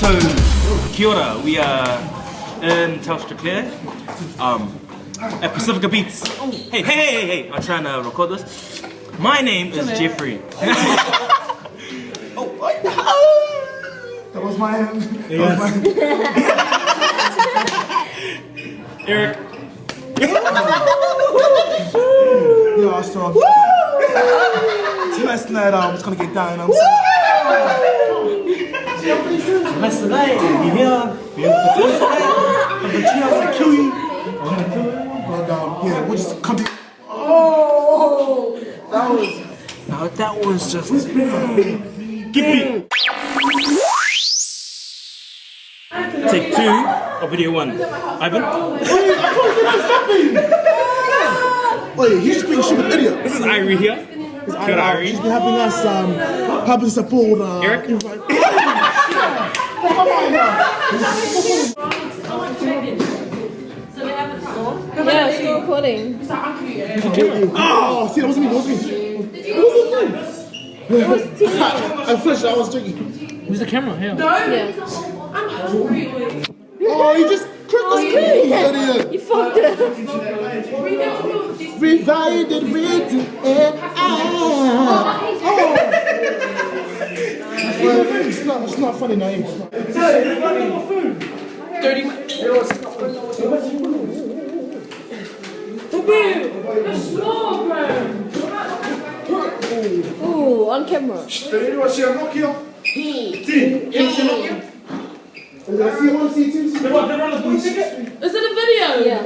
So, kia ora, we are in Telstra Clear, at Pacifica Beats. Oh, hey, I'm trying to record this. My name is Jeffrey. That was my hand. Yes. Eric. Yeah, so tonight's night, I'm just gonna get down. I'm Tonight's the night. You here? gonna kill you. But yeah, we'll just come in. Oh, that was just. Give me. Take 2 of video 1. Ivan? Wait, he's just being a stupid idiot. This is Irie here. Kia ora, Irie. She's been helping us, helping support. Eric? Yeah, still recording. Oh, see, that wasn't me. It was Tina. I flushed. I was drinking. Who's the camera? Here. Yeah. Oh, you just cracked the screen, you idiot. You fucked it. Rewind and read it. Well, it's not funny now. It's not. 30 minutes. Ooh, on camera. Is it Is it a video? Yeah.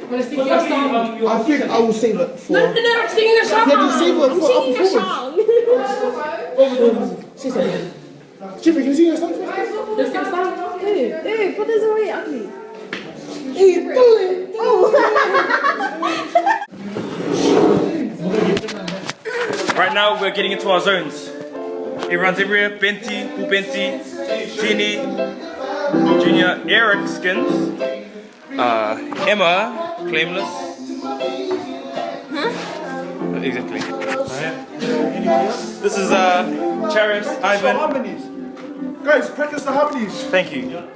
I think I will save it for. No, I'm singing a song. You have to save it for our performance. Say something. Jeffrey, can you sing a song first? Let's get started. Dude, put this away, ugly. Right now we're getting into our zones. Everyone's everywhere. Benti, Ubenti, Tini, Junior, Eric Skins, Emma, Claimless. Huh? Exactly. This is Charis, Ivan. Guys, practice the harmonies. Thank you.